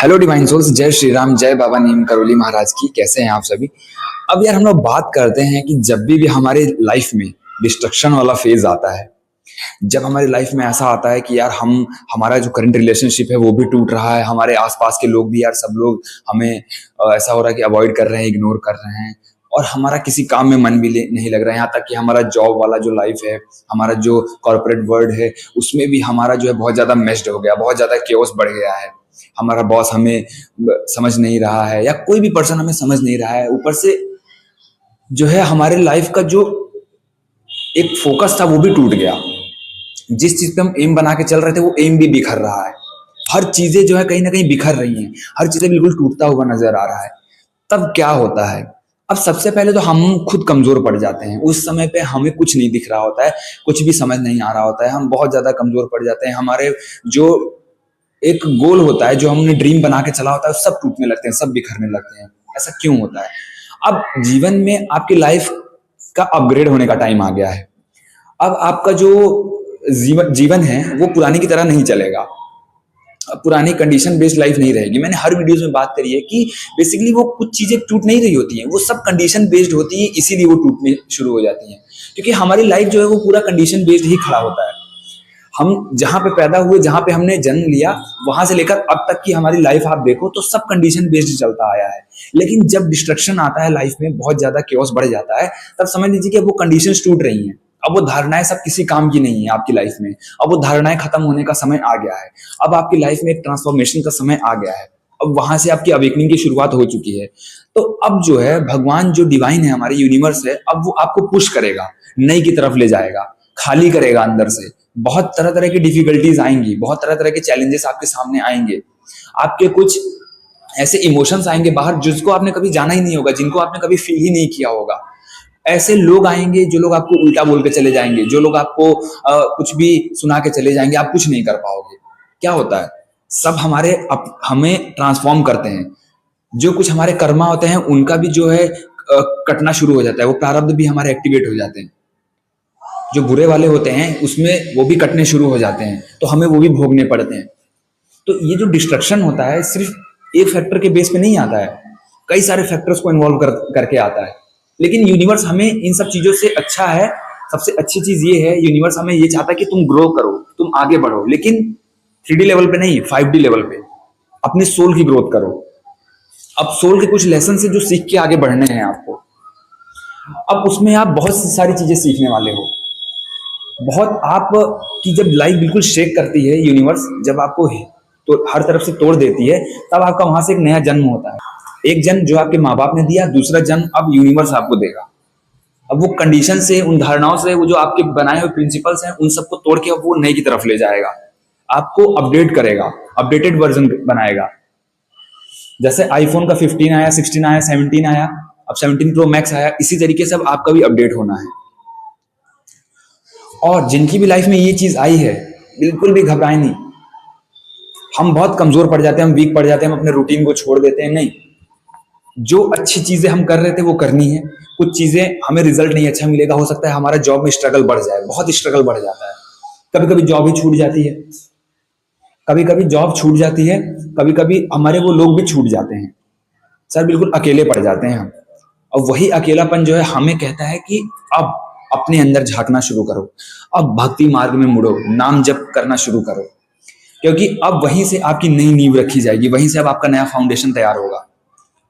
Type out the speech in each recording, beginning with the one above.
Hello divine souls, जय श्री राम, जय बाबा नीम करोली महाराज की। कैसे हैं आप सभी। अब यार हम लोग बात करते हैं कि जब भी हमारे लाइफ में डिस्ट्रक्शन वाला फेज आता है, जब हमारी लाइफ में ऐसा आता है कि यार हम हमारा जो करंट रिलेशनशिप है वो भी टूट रहा है, हमारे आसपास के लोग भी यार सब लोग हमें ऐसा हो रहा है कि अवॉइड कर रहे हैं, इग्नोर कर रहे हैं, और हमारा किसी काम में मन भी नहीं लग रहा है। यहाँ तक कि हमारा जॉब वाला जो लाइफ है, हमारा जो कॉर्पोरेट वर्ल्ड है, उसमें भी हमारा जो है बहुत ज्यादा मेस्ड हो गया, बहुत ज्यादा केओस बढ़ गया है। हमारा बॉस हमें समझ नहीं रहा है, या कोई भी पर्सन हमें समझ नहीं रहा है। ऊपर से जो है हमारे लाइफ का जो एक फोकस था वो भी टूट गया। जिस चीज पे हम एम बना के चल रहे थे वो एम भी बिखर रहा है। हर चीजें जो है कहीं ना कहीं बिखर रही हैं, हर चीजें बिल्कुल टूटता हुआ नजर आ रहा है। तब क्या होता है? अब सबसे पहले तो हम खुद कमजोर पड़ जाते हैं। उस समय पे हमें कुछ नहीं दिख रहा होता है, कुछ भी समझ नहीं आ रहा होता है, हम बहुत ज्यादा कमजोर पड़ जाते हैं। हमारे जो एक गोल होता है, जो हमने ड्रीम बना के चला होता है, सब टूटने लगते हैं, सब बिखरने लगते हैं। ऐसा क्यों होता है? अब जीवन में आपकी लाइफ का अपग्रेड होने का टाइम आ गया है। अब आपका जो जीवन जीवन है वो पुरानी की तरह नहीं चलेगा। पुरानी कंडीशन बेस्ड लाइफ नहीं रहेगी। मैंने हर वीडियोस में बात करी है कि बेसिकली वो कुछ चीजें टूट नहीं रही होती हैं, वो सब कंडीशन बेस्ड होती है, इसीलिए वो टूटने शुरू हो जाती हैं। क्योंकि हमारी लाइफ जो है वो पूरा कंडीशन बेस्ड ही खड़ा होता है। हम जहां पे पैदा हुए, जहां पे हमने जन्म लिया, वहां से लेकर अब तक की हमारी लाइफ आप देखो तो सब कंडीशन बेस्ड चलता आया है। लेकिन जब डिस्ट्रक्शन आता है लाइफ में, बहुत ज्यादा केओस बढ़ जाता है, तब समझ लीजिए कि अब वो कंडीशंस टूट रही हैं। अब वो धारणाएं सब किसी काम की नहीं है आपकी लाइफ में। अब वो धारणाएं खत्म होने का समय आ गया है। अब आपकी लाइफ में एक ट्रांसफॉर्मेशन का समय आ गया है। अब वहां से आपकी अवेकनिंग की शुरुआत हो चुकी है। तो अब जो है भगवान, जो डिवाइन है, हमारे यूनिवर्स है, अब वो आपको पुश करेगा, नई की तरफ ले जाएगा, खाली करेगा अंदर से। बहुत तरह तरह की डिफिकल्टीज आएंगी, बहुत तरह तरह के चैलेंजेस आपके सामने आएंगे। आपके कुछ ऐसे इमोशंस आएंगे बाहर जिसको आपने कभी जाना ही नहीं होगा, जिनको आपने कभी फील ही नहीं किया होगा। ऐसे लोग आएंगे जो लोग आपको उल्टा बोल के चले जाएंगे, जो लोग आपको कुछ भी सुना के चले जाएंगे, आप कुछ नहीं कर पाओगे। क्या होता है? सब हमें ट्रांसफॉर्म करते हैं। जो कुछ हमारे कर्मा होते हैं उनका भी जो है कटना शुरू हो जाता है, वो प्रारब्ध भी हमारे एक्टिवेट हो जाते हैं। जो बुरे वाले होते हैं उसमें वो भी कटने शुरू हो जाते हैं, तो हमें वो भी भोगने पड़ते हैं। तो ये जो डिस्ट्रक्शन होता है सिर्फ एक फैक्टर के बेस पे नहीं आता है, कई सारे फैक्टर्स को इन्वॉल्व करके आता है। लेकिन यूनिवर्स हमें इन सब चीजों से अच्छा है। सबसे अच्छी चीज ये है, यूनिवर्स हमें ये चाहता है कि तुम ग्रो करो, तुम आगे बढ़ो, लेकिन 3D लेवल पे नहीं, 5D लेवल पे अपनी सोल की ग्रोथ करो। अब सोल के कुछ लेसन से जो सीख के आगे बढ़ने हैं आपको, अब उसमें आप बहुत सी सारी चीजें सीखने वाले हो। बहुत आप की जब लाइफ बिल्कुल शेक करती है यूनिवर्स, जब आपको तो हर तरफ से तोड़ देती है, तब आपका वहां से एक नया जन्म होता है। एक जन्म जो आपके माँ बाप ने दिया, दूसरा जन्म अब यूनिवर्स आपको देगा। अब वो कंडीशन से, उन धारणाओं से, वो जो आपके बनाए हुए प्रिंसिपल्स हैं, उन सबको तोड़ के अब वो नई की तरफ ले जाएगा, आपको अपडेट करेगा, अपडेटेड वर्जन बनाएगा। जैसे आईफोन का 15 आया, 16 आया, 17 आया, अब 17 प्रो मैक्स आया, इसी तरीके से अब आपका भी अपडेट होना है। और जिनकी भी लाइफ में ये चीज आई है, बिल्कुल भी घबराए नहीं। हम बहुत कमजोर पड़ जाते हैं, हम वीक पड़ जाते हैं, हम अपने रूटीन को छोड़ देते हैं। नहीं, जो अच्छी चीजें हम कर रहे थे वो करनी है। कुछ चीजें हमें रिजल्ट नहीं अच्छा मिलेगा, हो सकता है हमारा जॉब में स्ट्रगल बढ़ जाए, बहुत स्ट्रगल बढ़ जाता है। कभी कभी जॉब ही छूट जाती है, कभी कभी जॉब छूट जाती है, कभी कभी हमारे वो लोग भी छूट जाते हैं। सर बिल्कुल अकेले पड़ जाते हैं हम। और वही अकेलापन जो है हमें कहता है कि अब अपने अंदर झांकना शुरू करो, अब भक्ति मार्ग में मुड़ो, नाम जप करना शुरू करो। क्योंकि अब वहीं से आपकी नई नींव रखी जाएगी, वहीं से अब आपका नया फाउंडेशन तैयार होगा।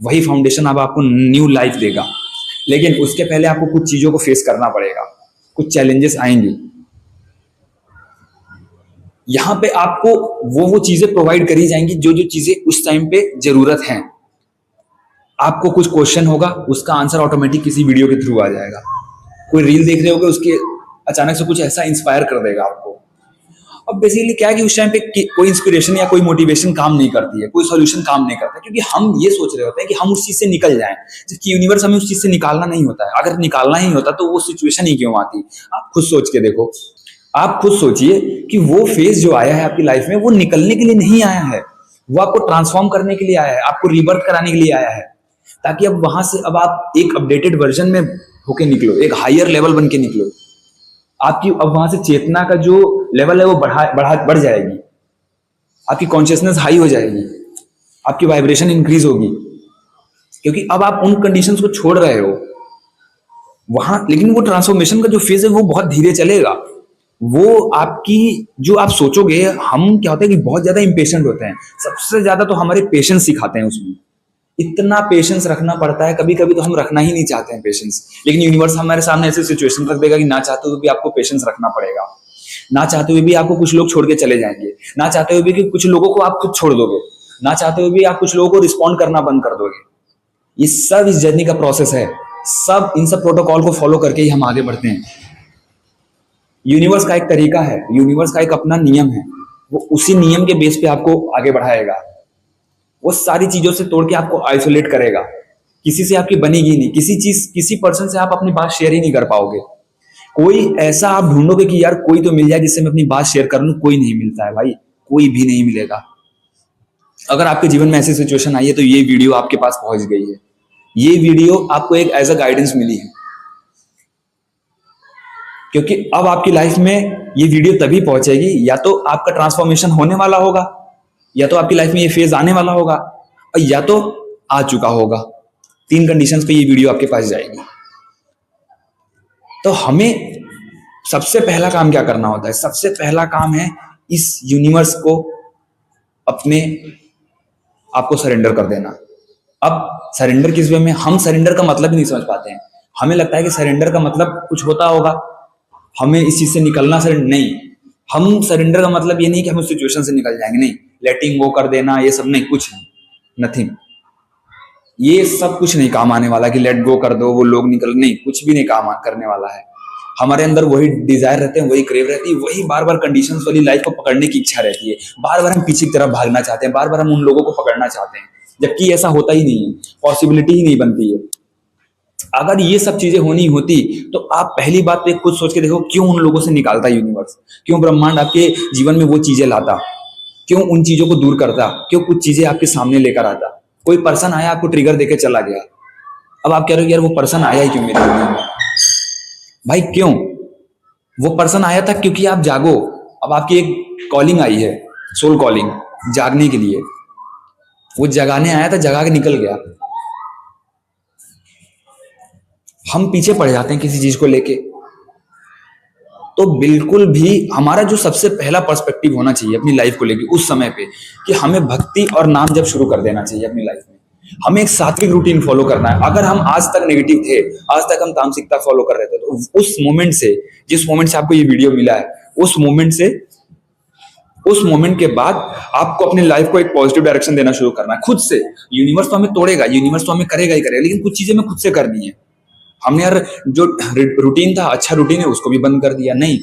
वही फाउंडेशन अब आपको न्यू लाइफ देगा। लेकिन उसके पहले आपको कुछ चीजों को फेस करना पड़ेगा, कुछ चैलेंजेस आएंगे। यहां पे आपको वो चीजें प्रोवाइड करी जाएंगी जो जो चीजें उस टाइम पे जरूरत है। आपको कुछ क्वेश्चन होगा, उसका आंसर ऑटोमेटिक किसी वीडियो के थ्रू आ जाएगा। कोई रील देख रहे होगे, उसके अचानक से कुछ ऐसा इंस्पायर कर देगा आपको। अब बेसिकली क्या है कि उस टाइम पे कोई इंस्पिरेशन या कोई मोटिवेशन काम नहीं करती है, कोई सॉल्यूशन काम नहीं करता है, क्योंकि हम ये सोच रहे होते हैं कि हम उस चीज से निकल जाएं, जबकि यूनिवर्स हमें उस चीज से निकालना नहीं होता है। अगर निकालना ही होता तो वो सिचुएशन ही क्यों आती? आप खुद सोच के देखो। आप खुद सोचिए कि वो फेज जो आया है आपकी लाइफ में, वो निकलने के लिए नहीं आया है, वो आपको ट्रांसफॉर्म करने के लिए आया है, आपको रिबर्थ कराने के लिए आया है, ताकि अब वहां से अब आप एक अपडेटेड वर्जन में होके निकलो, एक हायर लेवल बन के निकलो। आपकी अब वहां से चेतना का जो लेवल है वो बढ़ जाएगी, आपकी कॉन्शियसनेस हाई हो जाएगी, आपकी वाइब्रेशन इंक्रीज होगी, क्योंकि अब आप उन कंडीशंस को छोड़ रहे हो वहां। लेकिन वो ट्रांसफॉर्मेशन का जो फेज है वो बहुत धीरे चलेगा। वो आपकी जो आप सोचोगे, हम क्या होता है कि बहुत ज्यादा इंपेशेंट होते हैं, सबसे ज्यादा तो हमारे पेशेंस सिखाते हैं उसमें। इतना पेशेंस रखना पड़ता है, कभी कभी तो हम रखना ही नहीं चाहते हैं पेशेंस, लेकिन यूनिवर्स हमारे सामने ऐसे सिचुएशन रख देगा कि ना चाहते हुए भी आपको पेशेंस रखना पड़ेगा, ना चाहते हुए भी आपको कुछ लोग छोड़ के चले जाएंगे, ना चाहते हुए भी कि कुछ लोगों को आप खुद छोड़ दोगे, ना चाहते हुए भी आप कुछ लोगों को रिस्पॉन्ड करना बंद कर दोगे। ये सब इस जर्नी का प्रोसेस है। सब इन सब प्रोटोकॉल को फॉलो करके ही हम आगे बढ़ते हैं। यूनिवर्स का एक तरीका है, यूनिवर्स का एक अपना नियम है, वो उसी नियम के बेस पे आपको आगे बढ़ाएगा। वो सारी चीजों से तोड़ के आपको आइसोलेट करेगा। किसी से आपकी बनेगी नहीं, किसी पर्सन से आप अपनी बात शेयर ही नहीं कर पाओगे। कोई ऐसा आप ढूंढोगे कि यार कोई तो मिल जाए जिससे मैं अपनी बात शेयर कर लूं, कोई नहीं मिलता है भाई, कोई भी नहीं मिलेगा। अगर आपके जीवन में ऐसी सिचुएशन आई है तो ये वीडियो आपके पास पहुंच गई है। ये वीडियो आपको एक एज अ गाइडेंस मिली है, क्योंकि अब आपकी लाइफ में ये वीडियो तभी पहुंचेगी या तो आपका ट्रांसफॉर्मेशन होने वाला होगा, या तो आपकी लाइफ में ये फेज आने वाला होगा, और या तो आ चुका होगा। 3 कंडीशंस पे ये वीडियो आपके पास जाएगी। तो हमें सबसे पहला काम क्या करना होता है? सबसे पहला काम है इस यूनिवर्स को अपने आपको सरेंडर कर देना। अब सरेंडर किस वे में, हम सरेंडर का मतलब ही नहीं समझ पाते हैं। हमें लगता है कि सरेंडर का मतलब कुछ होता होगा, हमें इस चीज से निकलना। सरेंडर नहीं, हम सरेंडर का मतलब ये नहीं कि हम उस सिचुएशन से निकल जाएंगे, नहीं। लेटिंग गो कर देना ये सब नहीं, कुछ नहीं, नथिंग। ये सब कुछ नहीं काम आने वाला कि लेट गो कर दो वो लोग निकल, नहीं, कुछ भी नहीं काम करने वाला है। हमारे अंदर वही डिजायर रहते हैं, वही क्रेव रहती है, वही बार बार कंडीशंस वाली लाइफ को पकड़ने की इच्छा रहती है। बार बार हम पीछे की तरफ भागना चाहते हैं, बार बार हम उन लोगों को पकड़ना चाहते हैं, जबकि ऐसा होता ही नहीं है, पॉसिबिलिटी ही नहीं बनती है। अगर ये सब चीजें होनी होती तो आप पहली बात तो खुद सोच के देखो, क्यों उन लोगों से निकालता यूनिवर्स, क्यों ब्रह्मांड आपके जीवन में वो चीजें लाता, क्यों उन चीजों को दूर करता, क्यों कुछ चीजें आपके सामने लेकर आता। कोई पर्सन आया, आपको ट्रिगर देके चला गया, अब आप कह रहे हो यार वो पर्सन आया ही क्यों मेरे जीवन में? भाई क्यों वो पर्सन आया था? क्योंकि आप जागो। अब आपकी एक कॉलिंग आई है, सोल कॉलिंग, जागने के लिए। वो जगाने आया था, जगा के निकल गया। हम पीछे पड़ जाते हैं किसी चीज को लेके। तो बिल्कुल भी हमारा जो सबसे पहला पर्सपेक्टिव होना चाहिए अपनी लाइफ को लेके उस समय पे, कि हमें भक्ति और नाम जब शुरू कर देना चाहिए अपनी लाइफ में। हमें एक सात्विक रूटीन फॉलो करना है। अगर हम आज तक नेगेटिव थे, आज तक हम तामसिकता फॉलो कर रहे थे, तो उस मोमेंट से, जिस मोमेंट से आपको ये वीडियो मिला है, उस मोमेंट के बाद आपको अपनी लाइफ को एक पॉजिटिव डायरेक्शन देना शुरू करना है खुद से। यूनिवर्स तो हमें तोड़ेगा, यूनिवर्स तो हमें करेगा ही करेगा, लेकिन कुछ चीजें हमें खुद से करनी है। हमने यार जो रूटीन था, अच्छा रूटीन है, उसको भी बंद कर दिया। नहीं,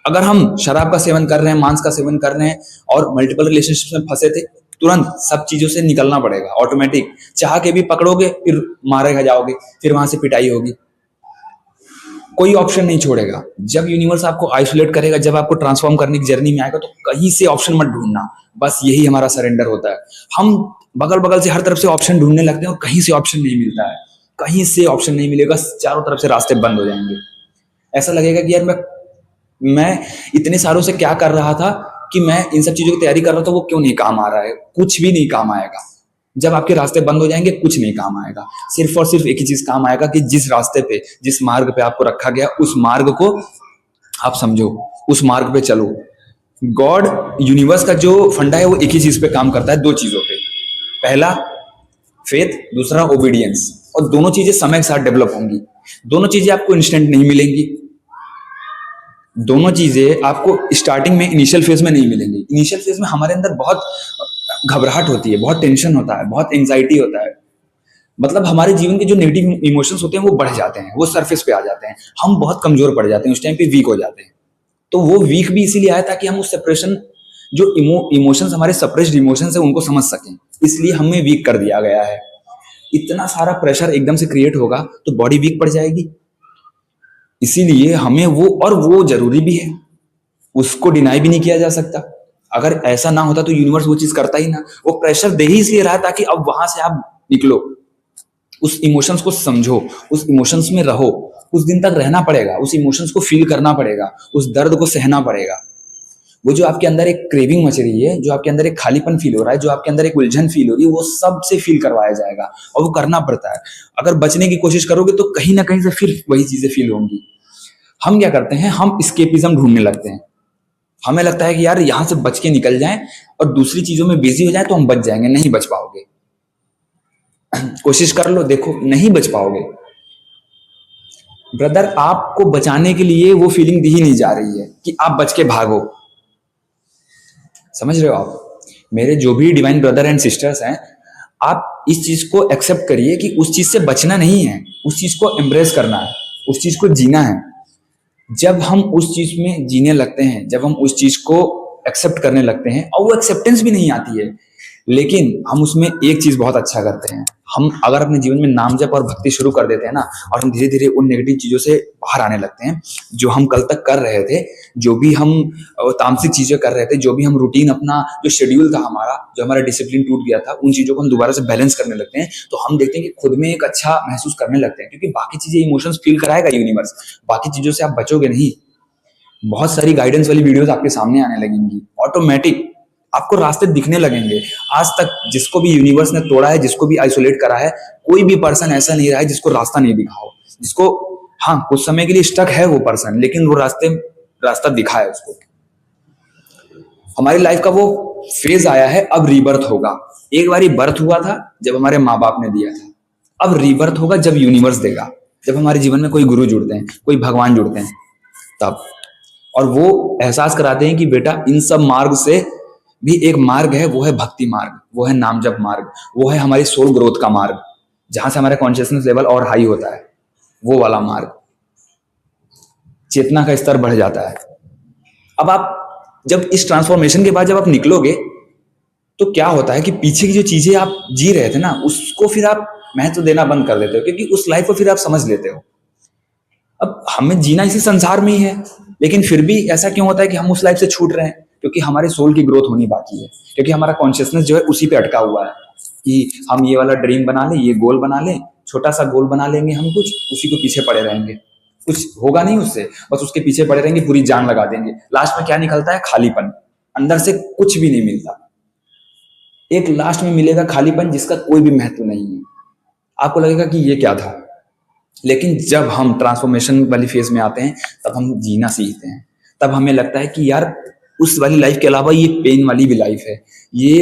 अगर हम शराब का सेवन कर रहे हैं, मांस का सेवन कर रहे हैं और मल्टीपल रिलेशनशिप में फंसे थे, तुरंत सब चीजों से निकलना पड़ेगा। ऑटोमेटिक चाह के भी पकड़ोगे, फिर मारे जाओगे, फिर वहां से पिटाई होगी। कोई ऑप्शन नहीं छोड़ेगा। जब यूनिवर्स आपको आइसोलेट करेगा, जब आपको ट्रांसफॉर्म करने की जर्नी में आएगा, तो कहीं से ऑप्शन मत ढूंढना। बस यही हमारा सरेंडर होता है। हम बगल बगल से हर तरफ से ऑप्शन ढूंढने लगते हैं और कहीं से ऑप्शन नहीं मिलता है। कहीं से ऑप्शन नहीं मिलेगा, चारों तरफ से रास्ते बंद हो जाएंगे। ऐसा लगेगा कि यार मैं इतने सालों से क्या कर रहा था कि मैं इन सब चीजों की तैयारी कर रहा था, वो क्यों नहीं काम आ रहा है? कुछ भी नहीं काम आएगा। जब आपके रास्ते बंद हो जाएंगे, कुछ नहीं काम आएगा। सिर्फ और सिर्फ एक ही चीज काम आएगा कि जिस रास्ते पे, जिस मार्ग पे आपको रखा गया, उस मार्ग को आप समझो, उस मार्ग पे चलो। गॉड, यूनिवर्स का जो फंडा है वो एक ही चीज पे काम करता है, 2 चीजों पे। पहला फेथ, दूसरा ओबीडियंस। और दोनों चीजें समय के साथ डेवलप होंगी। दोनों चीजें आपको इंस्टेंट नहीं मिलेंगी। दोनों चीजें आपको स्टार्टिंग में, इनिशियल फेज में नहीं मिलेंगी। इनिशियल फेज में हमारे अंदर बहुत घबराहट होती है, बहुत टेंशन होता है, बहुत एंजाइटी होता है। मतलब हमारे जीवन के जो नेगेटिव इमोशंस होते हैं वो बढ़ जाते हैं, वो सरफेस पे आ जाते हैं। हम बहुत कमजोर पड़ जाते हैं, उस टाइम पे वीक हो जाते हैं। तो वो वीक भी इसीलिए आया था कि हम उस सेपरेशन, जो इमोशंस हमारे सप्रेस्ड इमोशंस है, उनको समझ सकें। इसलिए हमें वीक कर दिया गया है। इतना सारा प्रेशर एकदम से क्रिएट होगा तो बॉडी वीक पड़ जाएगी। इसीलिए हमें वो जरूरी भी है, उसको डिनाई भी नहीं किया जा सकता। अगर ऐसा ना होता तो यूनिवर्स वो चीज करता ही ना। वो प्रेशर दे ही इसलिए रहा ताकि अब वहां से आप निकलो, उस इमोशंस को समझो, उस इमोशंस में रहो। उस दिन तक रहना पड़ेगा, उस इमोशंस को फील करना पड़ेगा, उस दर्द को सहना पड़ेगा। वो जो आपके अंदर एक क्रेविंग मच रही है, जो आपके अंदर एक खालीपन फील हो रहा है, जो आपके अंदर एक उलझन फील हो रही है, वो सबसे फील करवाया जाएगा और वो करना पड़ता है। अगर बचने की कोशिश करोगे तो कहीं ना कहीं से फिर वही चीजें फील होंगी। हम क्या करते हैं, हम स्केपिज्म ढूंढने लगते हैं। हमें लगता है कि यार यहां से बच के निकल जाएं और दूसरी चीजों में बिजी हो जाए तो हम बच जाएंगे। नहीं बच पाओगे। कोशिश कर लो, देखो नहीं बच पाओगे। ब्रदर, आपको बचाने के लिए वो फीलिंग दी ही नहीं जा रही है कि आप बच के भागो। समझ रहे हो आप? मेरे जो भी डिवाइन ब्रदर एंड सिस्टर्स हैं, आप इस चीज को एक्सेप्ट करिए कि उस चीज से बचना नहीं है, उस चीज को एम्ब्रेस करना है, उस चीज को जीना है। जब हम उस चीज में जीने लगते हैं, जब हम उस चीज को एक्सेप्ट करने लगते हैं, और वो एक्सेप्टेंस भी नहीं आती है, लेकिन हम उसमें एक चीज बहुत अच्छा करते हैं। हम अगर अपने जीवन में नाम जप और भक्ति शुरू कर देते हैं ना, और हम धीरे धीरे उन नेगेटिव चीजों से बाहर आने लगते हैं, जो हम कल तक कर रहे थे, जो भी हम तामसिक चीजें कर रहे थे, जो भी हम रूटीन, अपना जो शेड्यूल था हमारा, जो हमारा डिसिप्लिन टूट गया था, उन चीजों को हम दोबारा से बैलेंस करने लगते हैं, तो हम देखते हैं कि खुद में एक अच्छा महसूस करने लगते हैं। क्योंकि बाकी चीजें इमोशंस फील कराएगा यूनिवर्स, बाकी चीजों से आप बचोगे नहीं। बहुत सारी गाइडेंस वाली वीडियोस आपके सामने आने लगेंगी, ऑटोमेटिक आपको रास्ते दिखने लगेंगे। आज तक जिसको भी यूनिवर्स ने तोड़ा है, जिसको भी आइसोलेट करा है, कोई भी पर्सन ऐसा नहीं रहा है जिसको रास्ता नहीं दिखा हो। जिसको, हाँ, कुछ समय के लिए स्टक है वो पर्सन, लेकिन वो रास्ता दिखा है उसको। हमारी लाइफ का वो फेज आया है, अब रीबर्थ होगा। एक बारी बर्थ हुआ था जब हमारे माँ बाप ने दिया था, अब रीबर्थ होगा जब यूनिवर्स देगा, जब हमारे जीवन में कोई गुरु जुड़ते हैं, कोई भगवान जुड़ते हैं, तब। और वो एहसास कराते हैं कि बेटा, इन सब मार्ग से भी एक मार्ग है, वो है भक्ति मार्ग, वो है नाम जप मार्ग, वो है हमारी सोल ग्रोथ का मार्ग, जहां से हमारा कॉन्शियसनेस लेवल और हाई होता है, वो वाला मार्ग, चेतना का स्तर बढ़ जाता है। अब आप जब इस ट्रांसफॉर्मेशन के बाद जब आप निकलोगे, तो क्या होता है कि पीछे की जो चीजें आप जी रहे थे ना, उसको फिर आप महत्व देना बंद कर देते हो, क्योंकि उस लाइफ को फिर आप समझ लेते हो। अब हमें जीना इसी संसार में ही है, लेकिन फिर भी ऐसा क्यों होता है कि हम उस लाइफ से छूट रहे हैं? क्योंकि हमारे सोल की ग्रोथ होनी बाकी है, क्योंकि हमारा कॉन्शियसनेस जो है उसी पे अटका हुआ है कि हम ये वाला ड्रीम बना लें, ये गोल बना लें, छोटा सा गोल बना लेंगे हम, कुछ उसी को पीछे पड़े रहेंगे, कुछ होगा नहीं उससे, बस उसके पीछे पड़े रहेंगे, पूरी जान लगा देंगे। लास्ट में क्या निकलता है? खालीपन। अंदर से कुछ भी नहीं मिलता। एक लास्ट में मिलेगा खालीपन, जिसका कोई भी महत्व नहीं है। आपको लगेगा कि ये क्या था, लेकिन जब हम ट्रांसफॉर्मेशन वाली फेज में आते हैं, तब हम जीना सीखते हैं। तब हमें लगता है कि यार, उस वाली लाइफ के अलावा ये पेन वाली भी लाइफ है। ये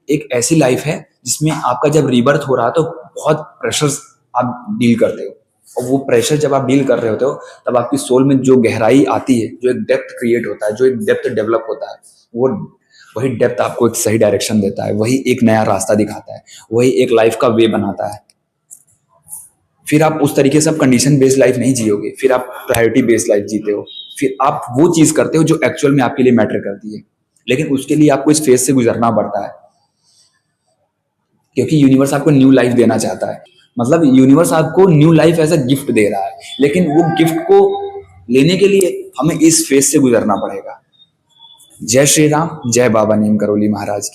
एक ऐसी लाइफ है जिसमें आपका जब रीबर्थ हो रहा है, तो बहुत प्रेशर आप डील करते हो, और वो प्रेशर जब आप डील कर रहे होते हो, तब आपकी सोल में जो गहराई आती है, जो एक डेप्थ क्रिएट होता है, जो एक डेप्थ डेवलप होता है, वो वही डेप्थ आपको एक सही डायरेक्शन देता है, वही एक नया रास्ता दिखाता है, वही एक लाइफ का वे बनाता है। फिर आप उस तरीके से आप कंडीशन बेस्ड लाइफ नहीं जियोगे, फिर आप प्रायोरिटी बेस्ड लाइफ जीते हो, फिर आप वो चीज करते हो जो एक्चुअल में आपके लिए मैटर करती है। लेकिन उसके लिए आपको इस फेज से गुजरना पड़ता है, क्योंकि यूनिवर्स आपको न्यू लाइफ देना चाहता है। मतलब यूनिवर्स आपको new life as a gift दे रहा है, लेकिन वो गिफ्ट को लेने के लिए हमें इस फेज से गुजरना पड़ेगा। जय श्री राम, जय बाबा नीम करोली महाराज की।